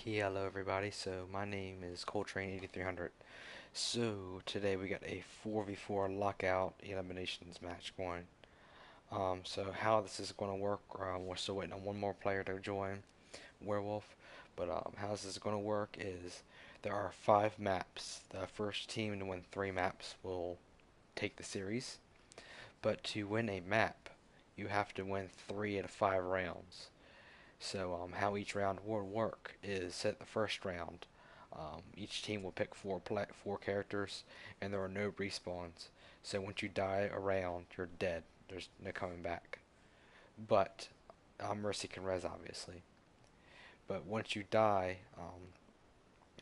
Hello everybody, so my name is Coltrane8300. So today we got a 4v4 lockout eliminations match going. So how this is going to work, we're still waiting on one more player to join, Werewolf. But how this is going to work is there are 5 maps. The first team to win 3 maps will take the series. But to win a map, you have to win 3 out of 5 rounds. So how each round will work is set the first round. Each team will pick four characters, and there are no respawns. So once you die a round, you're dead. There's no coming back. But Mercy can res, obviously. But once you die,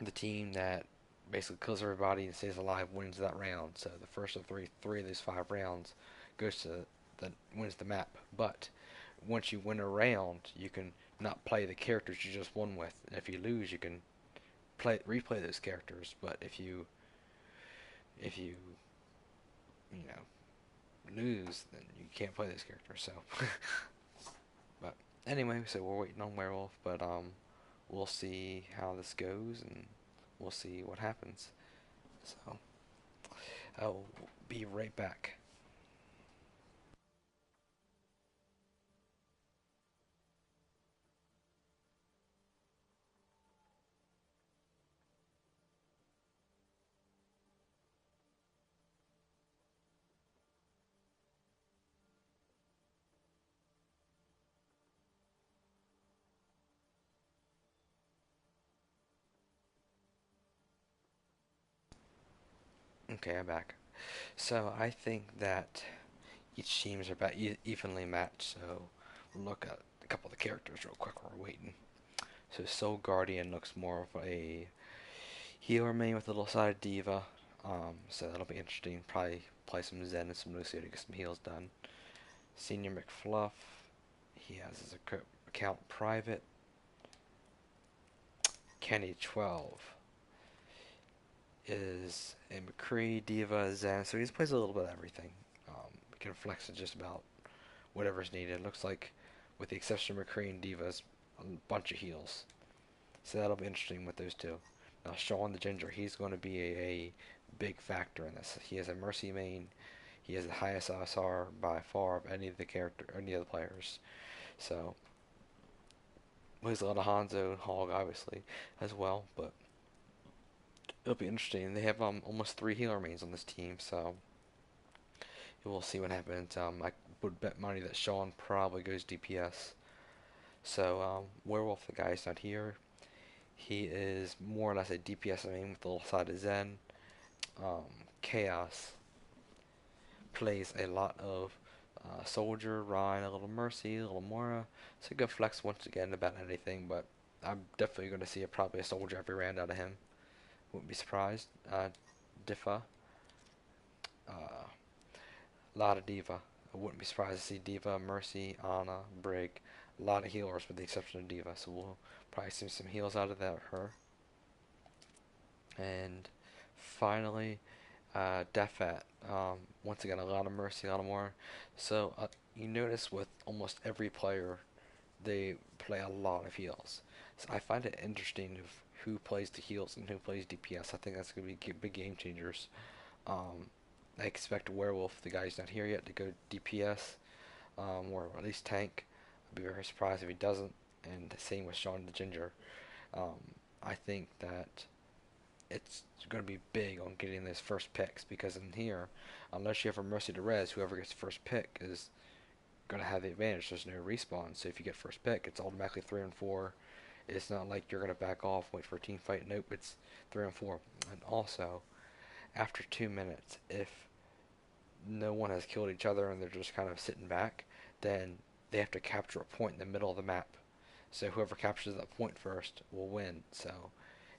the team that basically kills everybody and stays alive wins that round. So the first of three of those 5 rounds goes to the wins the map. But once you win a round, you can not play the characters you just won with. And if you lose, you can replay those characters. But if you lose, then you can't play those characters. So, but anyway, so we're waiting on Werewolf, but we'll see how this goes and we'll see what happens. So I'll be right back. Okay, I'm back. So I think that each teams are about evenly matched. So we'll look at a couple of the characters real quick while we're waiting. So Soul Guardian looks more of a healer main with a little side of Diva. So that'll be interesting. Probably play some Zen and some Lucio to get some heals done. Senior McFluff, he has his account private. Kenny 12 is a McCree, Diva, Zen, so he plays a little bit of everything. He can flex to just about whatever's needed. Looks like, with the exception of McCree and Diva's, a bunch of heals. So that'll be interesting with those two. Now, Sean the Ginger, he's going to be a big factor in this. He has a Mercy main. He has the highest SR by far of any of the players. So, plays a lot of Hanzo and Hog, obviously, as well. But it'll be interesting. They have almost 3 healer mains on this team, so we'll see what happens. I would bet money that Sean probably goes DPS. So, Werewolf, the guy's not here. He is more or less a DPS main with a little side of Zen. Chaos plays a lot of Soldier, Ryan, a little Mercy, a little Mora. So he could flex once again about anything, but I'm definitely going to see probably a Soldier every round out of him. Wouldn't be surprised. Diffa. A lot of Diva. I wouldn't be surprised to see Diva, Mercy, Ana, Brig. A lot of healers with the exception of Diva, so we'll probably see some heals out of her. And finally, Defat. Once again, a lot of Mercy, a lot more. So you notice with almost every player, they play a lot of heals. So I find it interesting of who plays the heals and who plays DPS. I think that's going to be big game changers. I expect Werewolf, the guy's not here yet, to go DPS, or at least tank. I'd be very surprised if he doesn't. And the same with Sean the Ginger. Um, I think that it's going to be big on getting those first picks because in here, unless you have a Mercy to res, whoever gets the first pick is going to have the advantage. There's no respawn, so if you get first pick, it's automatically 3 and 4. It's not like you're going to back off, wait for a team fight. Nope, it's 3 and 4. And also, after 2 minutes, if no one has killed each other and they're just kind of sitting back, then they have to capture a point in the middle of the map. So whoever captures that point first will win. So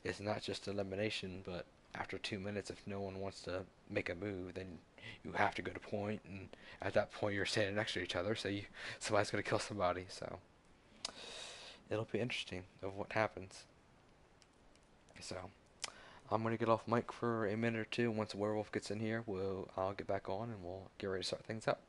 it's not just elimination, but after 2 minutes, if no one wants to make a move, then you have to go to point, and at that point you're standing next to each other, so somebody's going to kill somebody. So it'll be interesting of what happens. So I'm going to get off mic for a minute or two. Once Werewolf gets in here, I'll get back on and we'll get ready to start things up.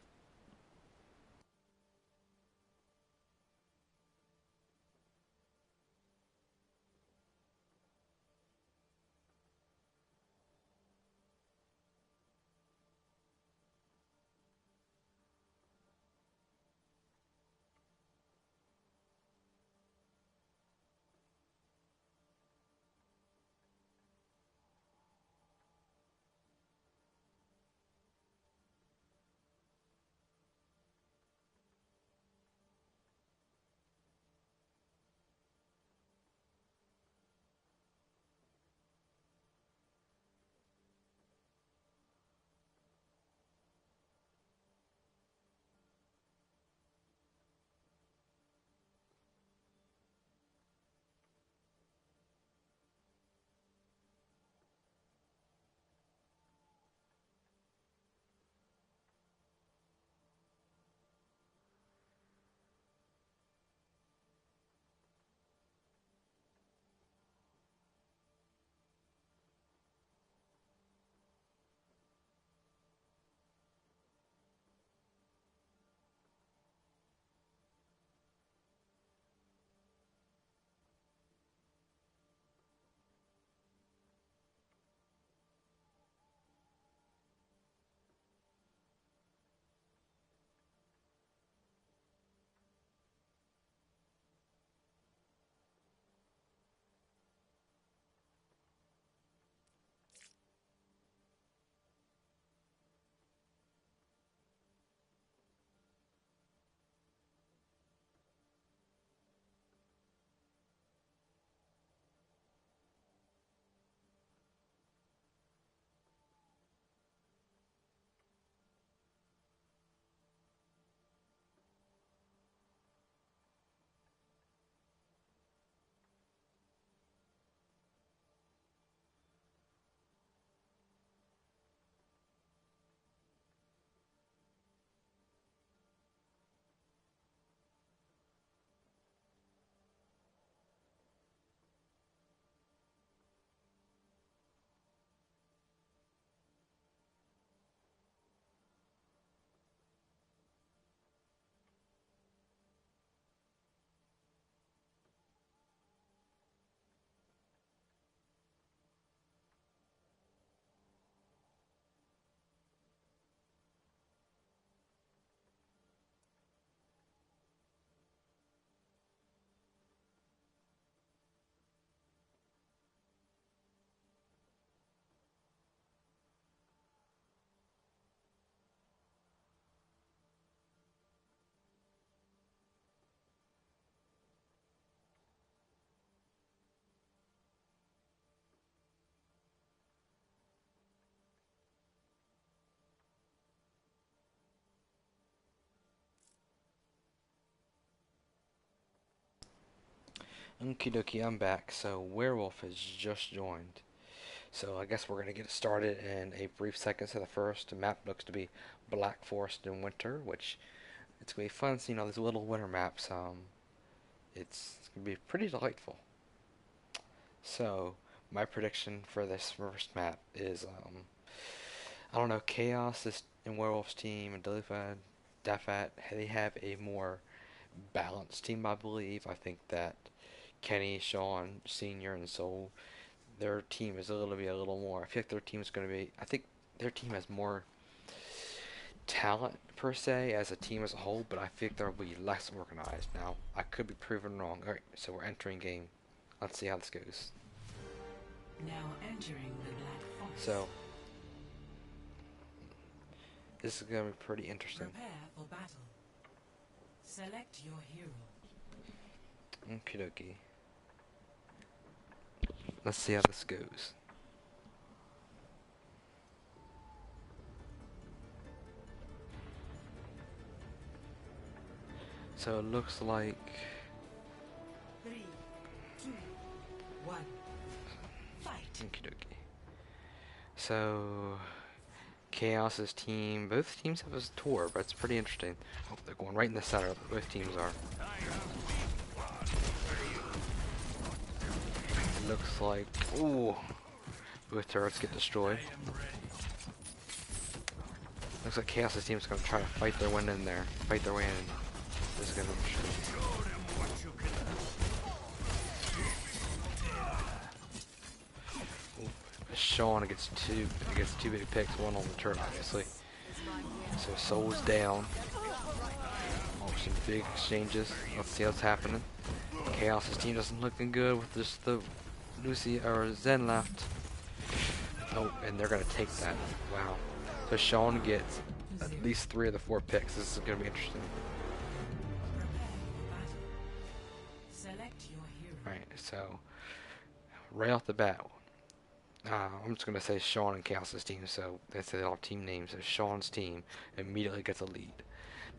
Okie dokie, I'm back. So, Werewolf has just joined. So, I guess we're going to get started in a brief second. So, the first map looks to be Black Forest in winter, which it's going to be fun seeing all these little winter maps. It's going to be pretty delightful. So, my prediction for this first map is, I don't know, Chaos is in Werewolf's team and Defat, they have a more balanced team, I believe. I think that Kenny, Sean, Senior, and Soul, their team is a little more. I feel like their team is going to be. I think their team has more talent per se as a team as a whole, but I think they'll be less organized. Now, I could be proven wrong. All right, so we're entering game. Let's see how this goes. Now entering the Black Forest. So, this is going to be pretty interesting. Prepare for battle. Select your hero. Okie dokie. Let's see how this goes. So it looks like 3, 2, 1. Fight. okie dokie. So Chaos's team, both teams have a tour, but it's pretty interesting. Oh, they're going right in the center. Both teams are. It looks like, ooh, both turrets get destroyed. Looks like Chaos's team's gonna try to fight their way in there, fight their way in. This is gonna be interesting. Sean gets two big picks, one on the turret, obviously. So Soul's down. Oh, some big exchanges. Let's see what's happening. Chaos's team doesn't looking good with just the Lucy or Zen left. Oh, and they're gonna take that. Wow. So Sean gets at least 3 of the 4 picks. This is gonna be interesting. Select your hero. Alright, so right off the bat, I'm just going to say Sean and Chaos's team, so they say all team names. So Sean's team immediately gets a lead.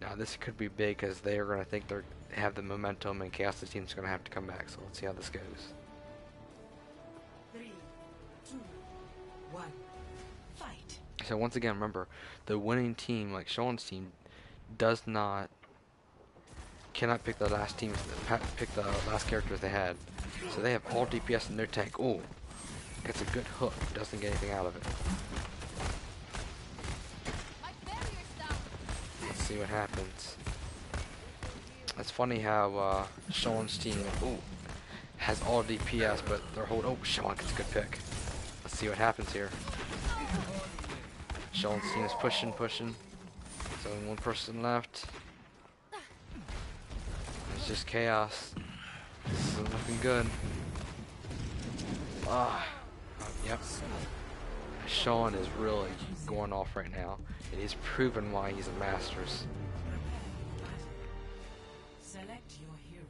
Now this could be big because they are going to think they have the momentum, and Chaos's team's going to have to come back. So let's see how this goes. 3, 2, 1. Fight. So once again, remember, the winning team, like Sean's team, cannot pick the last team, pick the last characters they had. So they have all DPS in their tank. Oh. Gets a good hook, doesn't get anything out of it. Let's see what happens. It's funny how Sean's team has all DPS, but they're holding. Oh, Sean gets a good pick. Let's see what happens here. Sean's team is pushing. So only one person left. It's just Chaos. This isn't looking good. Yep. Sean is really going off right now, and he's proven why he's a Masters. Select your hero.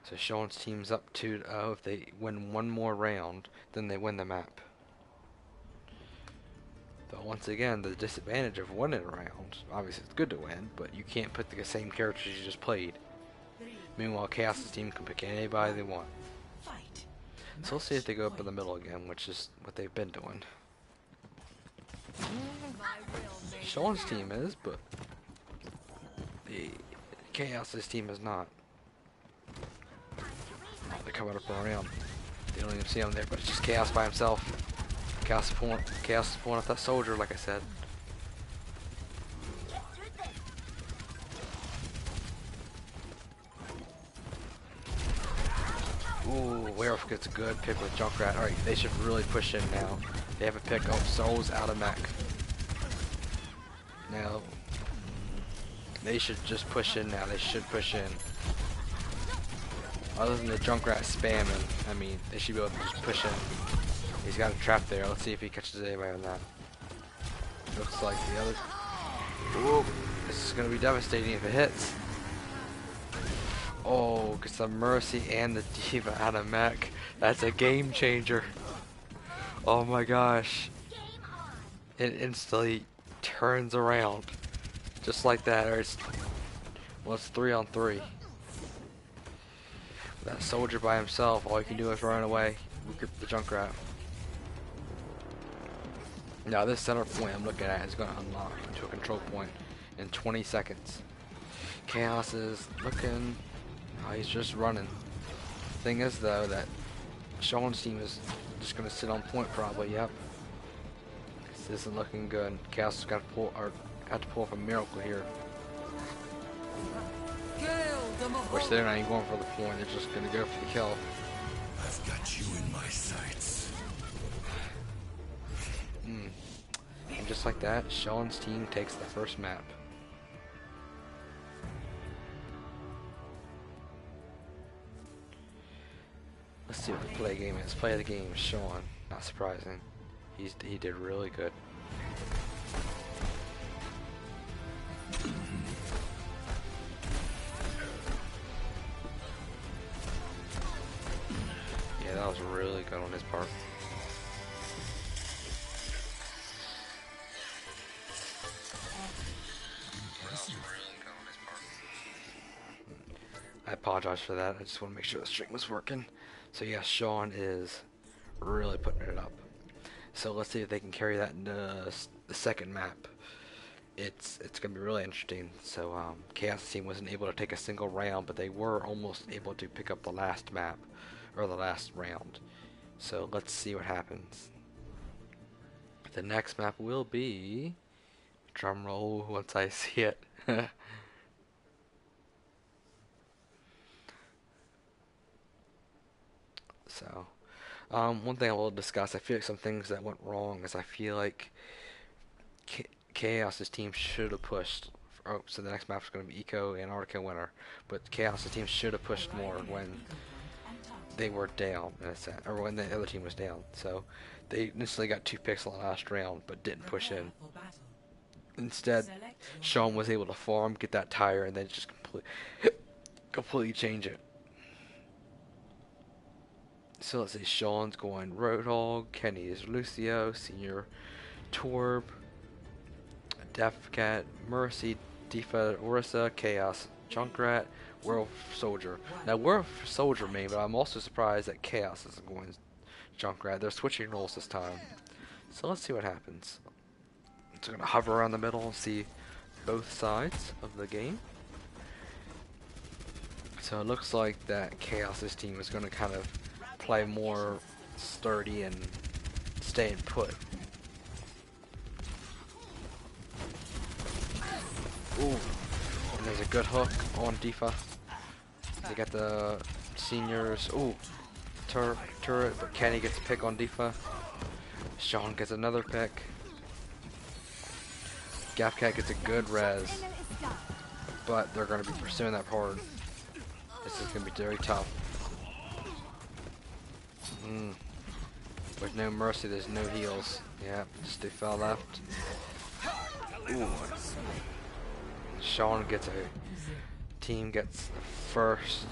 So Sean's team's up 2-0. If they win one more round, then they win the map. But once again, the disadvantage of winning a round, obviously it's good to win, but you can't put the same characters you just played. Meanwhile, Chaos's team can pick anybody they want. So we'll see if they go up in the middle again, which is what they've been doing. Sean's team is, but the Chaos's team is not. They're coming up around. They don't even see him there, but it's just Chaos by himself. Chaos is pulling up that soldier, like I said. Ooh, Werewolf gets a good pick with Junkrat. Alright, they should really push in now. They have a pick. Oh, Soul's out of mech. Now, they should just push in now. They should push in. Other than the Junkrat spamming, I mean, they should be able to just push in. He's got a trap there. Let's see if he catches anybody on that. Looks like the other... Ooh, this is going to be devastating if it hits. Oh, gets the Mercy and the Diva out of mech. That's a game changer. Oh my gosh. It instantly turns around. Just like that. Or it's Well, it's 3-on-3. That soldier by himself, all he can do is run away. Regroup the Junkrat. Now this center point I'm looking at is going to unlock into a control point in 20 seconds. Chaos is looking, oh, he's just running. Thing is though that Sean's team is just going to sit on point probably, yep. This isn't looking good. Chaos has got to pull, or had to pull off a miracle here. Which they're not even going for the point, they're just going to go for the kill. I've got you in my sights. And just like that, Sean's team takes the first map. Let's see what the play game is. Play of the game, Sean. Not surprising. He did really good. Yeah, that was really good on his part. I apologize for that. I just want to make sure the stream was working. So yeah, Sean is really putting it up. So let's see if they can carry that into the second map. It's gonna be really interesting. So Chaos team wasn't able to take a single round, but they were almost able to pick up the last map or the last round. So let's see what happens. The next map will be, drum roll once I see it. So, one thing I will discuss, I feel like some things that went wrong is I feel like Chaos's team should have pushed. Oh, so the next map is going to be Eco Antarctica Winter, but Chaos's team should have pushed more when they were down, in a sense, or when the other team was down. So they initially got 2 picks in the last round, but didn't push in. Instead, Sean was able to farm, get that tire, and then just completely change it. So let's see, Sean's going Roadhog, Kenny is Lucio, Senior Torb, Deathcat, Mercy, Tifa, Orisa, Chaos, Junkrat, Werewolf Soldier. Now Werewolf Soldier main, but I'm also surprised that Chaos isn't going Junkrat. They're switching roles this time. So let's see what happens. So I'm going to hover around the middle and see both sides of the game. So it looks like that Chaos's team is going to kind of play more sturdy and stay in put. Ooh, and there's a good hook on Tifa. They got the seniors. Ooh, turret, but Kenny gets a pick on Tifa. Sean gets another pick. Gaffcat gets a good res, but they're going to be pursuing that hard. This is going to be very tough. With no mercy, there's no heals. Yeah, just they fell left. Ooh. Sean gets team gets the first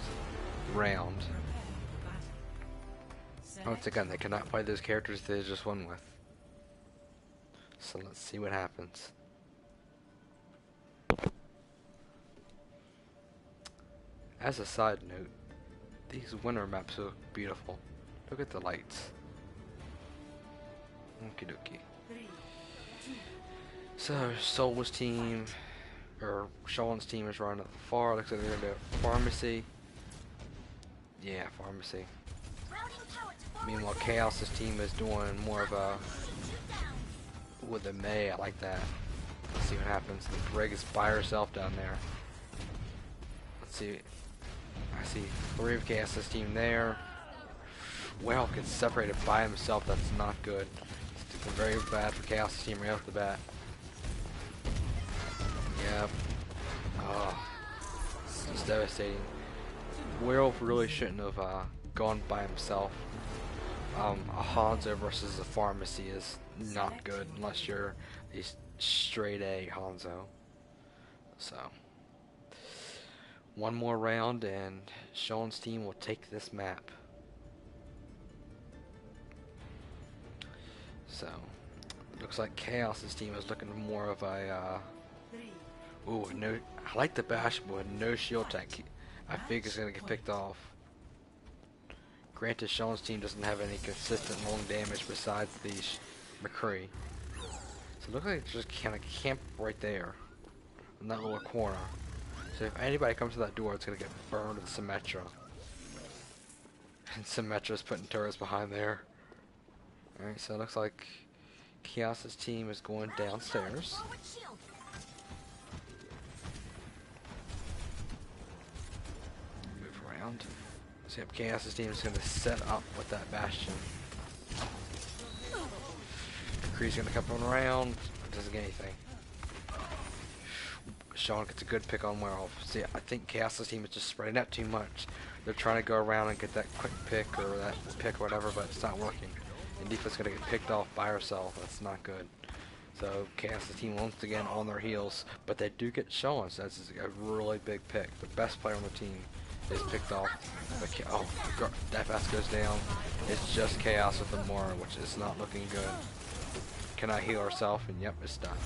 round. Once again, they cannot play those characters they just won with. So let's see what happens. As a side note, these winter maps look beautiful. Look at the lights. Okie dokie. So, Soul's team, or Sean's team is running up far. Looks like they're going to do Pharmacy. Yeah, Pharmacy. Meanwhile, Chaos's team is doing more of a with a May. I like that. Let's see what happens. The Brig is by herself down there. Let's see. I see 3 of Chaos's team there. Well, gets separated by himself. That's not good. It's very bad for Chaos's team right off the bat. Yep. Oh, it's devastating. Werewolf really shouldn't have gone by himself. A Hanzo versus a Pharmacy is not good unless you're a straight A Hanzo. So, one more round and Sean's team will take this map. So, looks like Chaos's team is looking more of a Ooh, no, I like the bash, but with no shield tank, I think it's gonna get picked off. Granted, Sean's team doesn't have any consistent long damage besides the McCree. So it looks like it's just kind of camp right there, in that little corner. So if anybody comes to that door, it's gonna get burned with Symmetra. And Symmetra's putting turrets behind there. Alright, so it looks like Chaos's team is going downstairs. Move around. So yep, Chaos's team is gonna set up with that Bastion. McCree's gonna come around, doesn't get anything. Sean gets a good pick on Werewolf. See, I think Chaos's team is just spreading out too much. They're trying to go around and get that quick pick or that pick or whatever, but it's not working. And Deepa's gonna get picked off by herself. That's not good. So Chaos's team once again on their heels, but they do get Sean. So that's a really big pick. The best player on the team is picked off. Oh, that fast goes down. It's just Chaos with the Mora, which is not looking good. Cannot heal herself, and yep, it's done.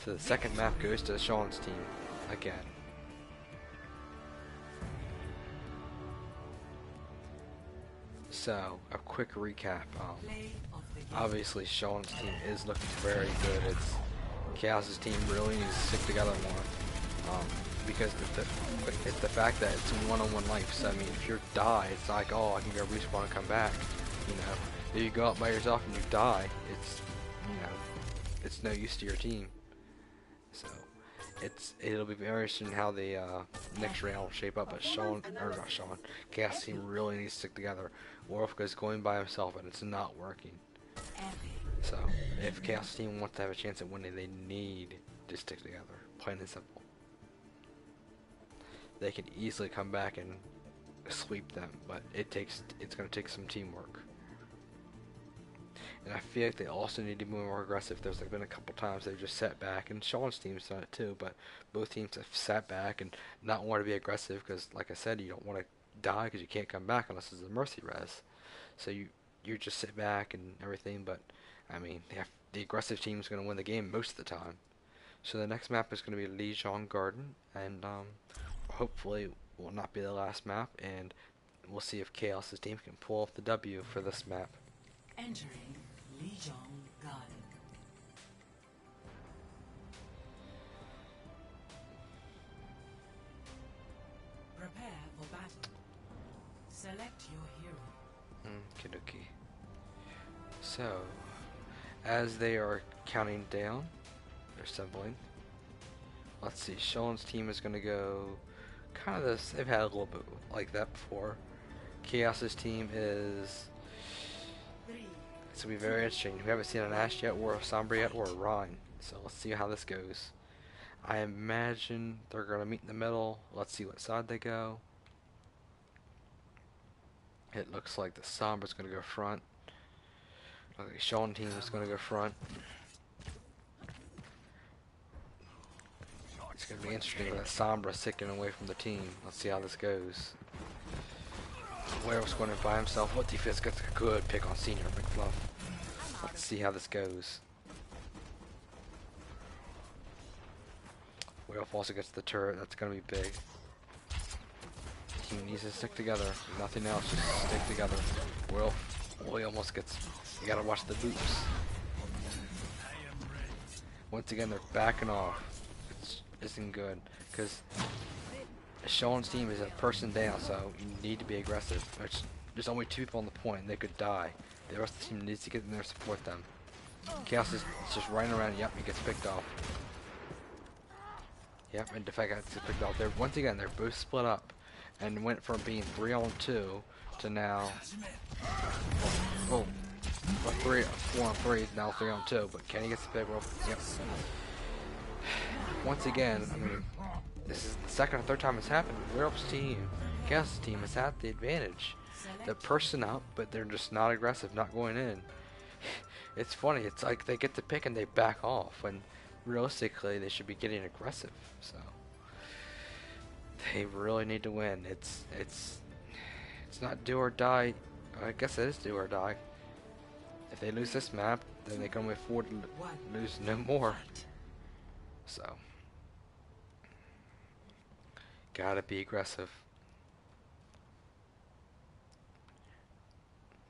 So the second map goes to Sean's team again. So a quick recap. Obviously, Sean's team is looking very good. It's Chaos's team really needs to stick together more. Because it's the fact that it's one-on-one life. So I mean, if you die, it's like, oh, I can go respawn and come back. You know, if you go out by yourself and you die, it's, you know, it's no use to your team. So it'll be very interesting how the next round will shape up. But Chaos team really needs to stick together. Warfka is going by himself and it's not working. So if Chaos team wants to have a chance at winning, they need to stick together. Plain and simple. They can easily come back and sweep them, but it's going to take some teamwork. And I feel like they also need to be more aggressive. There's been a couple times they've just sat back, and Sean's team's done it too, but both teams have sat back and not want to be aggressive because, like I said, you don't want to die because you can't come back unless it's a mercy res. So you just sit back and everything, but I mean, the aggressive team's going to win the game most of the time. So the next map is going to be Lijiang Garden, and hopefully will not be the last map, and we'll see if Chaos's team can pull off the W for this map. Entering Lijiang Garden. Prepare for battle. Select your hero. Okie. So, as they are counting down, they're assembling. Let's see, Sean's team is going to go kind of this. They've had a little bit like that before. Chaos's team is. It's going to be very interesting. We haven't seen an Ashe yet, or a Sombra yet, or a Rhine. So let's see how this goes. I imagine they're going to meet in the middle. Let's see what side they go. It looks like the Sombra's going to go front. Looks like Sean team is going to go front. It's going to be interesting with that Sombra sticking away from the team. Let's see how this goes. Werewolf's going in by himself. What defense gets a good pick on Senior McFluff. Let's see how this goes. Werewolf also gets the turret. That's going to be big. Team needs to stick together. Nothing else. Just stick together. Werewolf, he almost gets. You gotta watch the boots. Once again, they're backing off. It isn't good because Sean's team is a person down, so you need to be aggressive. There's only 2 people on the point, and they could die. The rest of the team needs to get in there and support them. Chaos is just running around. Yep, he gets picked off. Yep, and Defect gets picked off. Once again, they're both split up, and went from being 3-on-2 to now. Oh, 4-on-3 is now 3-on-2. But can he get the big roll? Yep. Once again, I mean, this is the second or third time it's happened. Werewolf's team, Chaos' team has had the advantage. They're person up, but they're just not aggressive, not going in. It's funny. It's like they get the pick and they back off, when realistically they should be getting aggressive. So they really need to win. It's not do or die. I guess it is do or die. If they lose this map, then they can only afford to lose no more. So Gotta be aggressive.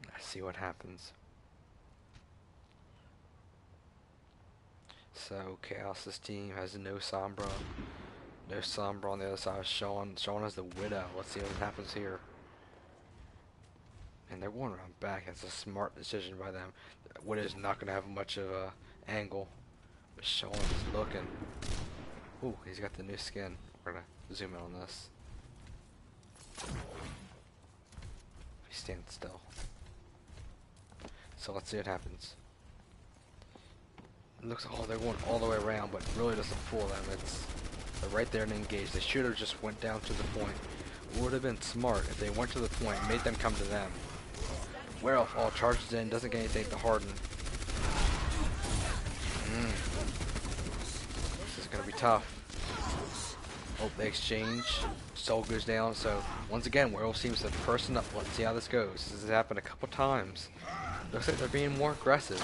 Let's see what happens. So Chaos's team has no Sombra. No Sombra on the other side. Sean has the Widow. Let's see what happens here. And they're going around back. That's a smart decision by them. Widow's not going to have much of a angle. But Sean is looking. Ooh, he's got the new skin. We're going to zoom in on this. He stands still. So let's see what happens. It looks like, oh, they're going all the way around, but really doesn't fool them. They're right there and engaged. They should have just went down to the point. It would have been smart if they went to the point and made them come to them. Werewolf all charges in, doesn't get anything to harden. This is going to be tough. Oh, they exchange. Soul goes down. So, once again, Werewolf seems to person up. Let's see how this goes. This has happened a couple times. Looks like they're being more aggressive.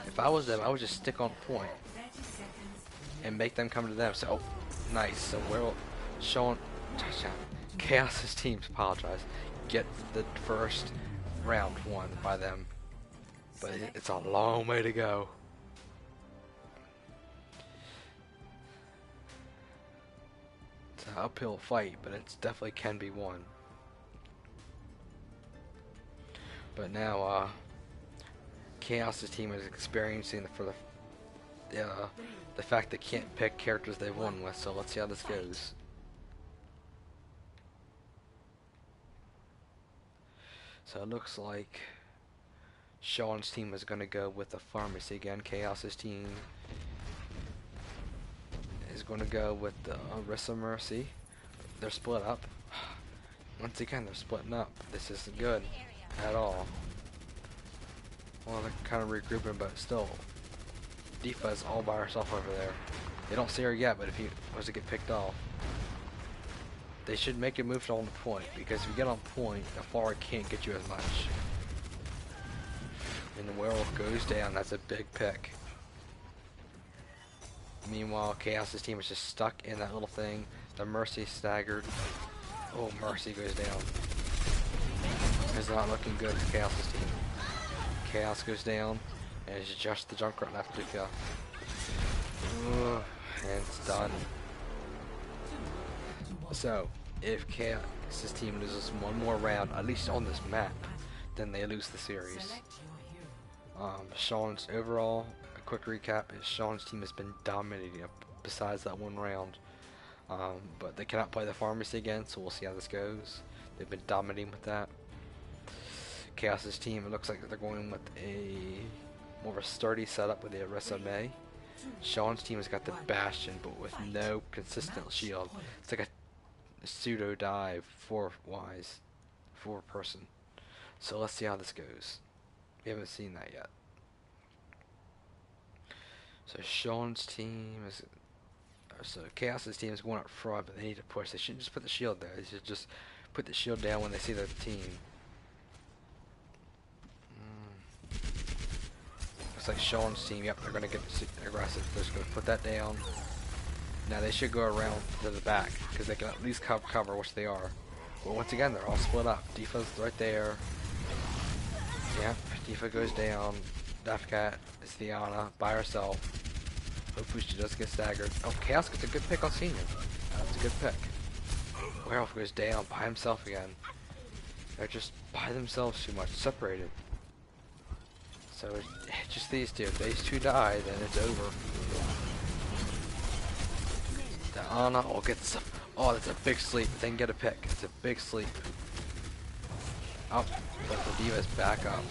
If I was them, I would just stick on point and make them come to them. So, oh, nice. So, Werewolf showing touchdown. Chaos's teams apologize. Get the first round won by them. But it's a long way to go. It's an uphill fight, but it definitely can be won. But now, Chaos's team is experiencing the fact they can't pick characters they've won with. So let's see how this goes. So it looks like Sean's team is going to go with the pharmacy again. Chaos's team is going to go with the Orisa Mercy. They're split up. Once again, they're splitting up. This isn't good at all. Well, they're kind of regrouping, but still, Diva is all by herself over there. They don't see her yet, but if he was to get picked off, they should make a move on point, because if you get on point, the forward can't get you as much. And the Werewolf goes down. That's a big pick. Meanwhile, Chaos's team is just stuck in that little thing. The Mercy staggered. Oh, Mercy goes down. It's not looking good for Chaos's team. Chaos goes down, and it's just the Junkrat left to go. And it's done. So, if Chaos's team loses one more round, at least on this map, then they lose the series. Sean's overall, a quick recap is Sean's team has been dominating besides that one round. But they cannot play the pharmacy again, so we'll see how this goes. They've been dominating with that. Chaos's team, it looks like they're going with a more of a sturdy setup with the Orisa May. Sean's team has got the Bastion, but with no consistent shield. It's like a pseudo dive 4-wise, 4-person. So let's see how this goes. We haven't seen that yet. So Sean's team is, so Chaos's team is going up front, but they need to push. They shouldn't just put the shield there. They should just put the shield down when they see the team. Looks like Sean's team, yep, they're going to get aggressive. They're just going to put that down. Now they should go around to the back, because they can at least cover, which they are. But once again, they're all split up. Diva's right there. Yep, Diva goes down. Deathcat is Theana by herself. Hopefully she doesn't get staggered. Oh, Chaos gets a good pick on Senior. That's a good pick. Werewolf goes down by himself again. They're just by themselves too much, separated. So it's just these two. If these two die, then it's over. The Ana will get some. Oh, that's a big sleep. They can get a pick. It's a big sleep. Oh, but the Diva's back up.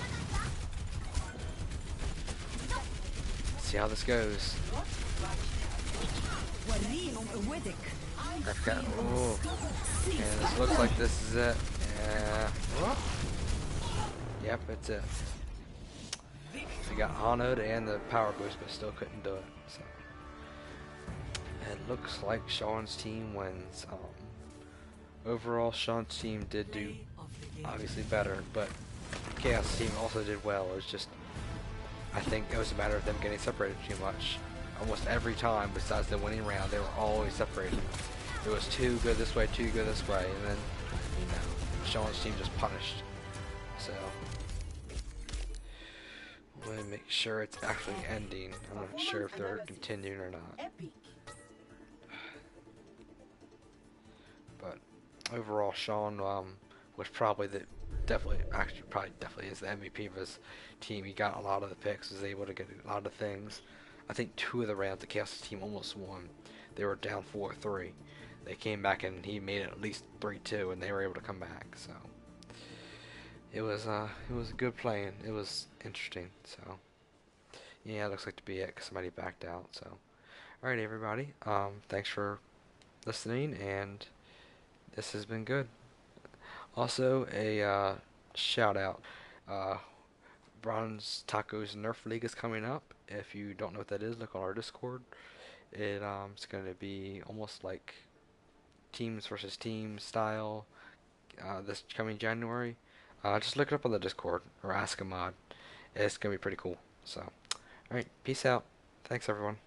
Let's see how this goes. Oh, and this looks like this is it. Yeah. Yep, it's it. We got Honored and the power boost, but still couldn't do it. So it looks like Sean's team wins. Overall, Sean's team did do obviously better, but Chaos' team also did well. It was just, I think it was a matter of them getting separated too much. Almost every time, besides the winning round, they were always separated. it was two go this way, two go this way, and then you know Sean's team just punished. So I'm gonna make sure it's actually ending. I'm not sure if they're continuing or not. Epic. But overall, Sean was probably the definitely is the MVP of his team. He got a lot of the picks, was able to get a lot of things. I think two of the rounds the Chaos team almost won. They were down 4-3. They came back and he made it at least 3-2, and they were able to come back. So it was good playing. It was interesting. So yeah, it looks like to be it 'cause somebody backed out. So all right, everybody. Thanks for listening, and this has been good. Also, a shout out. Uh, Bronze Tacos Nerf League is coming up. If you don't know what that is, look on our Discord. It's going to be almost like teams versus teams style this coming January. Just look it up on the Discord or ask a mod. It's going to be pretty cool. So, alright, peace out. Thanks, everyone.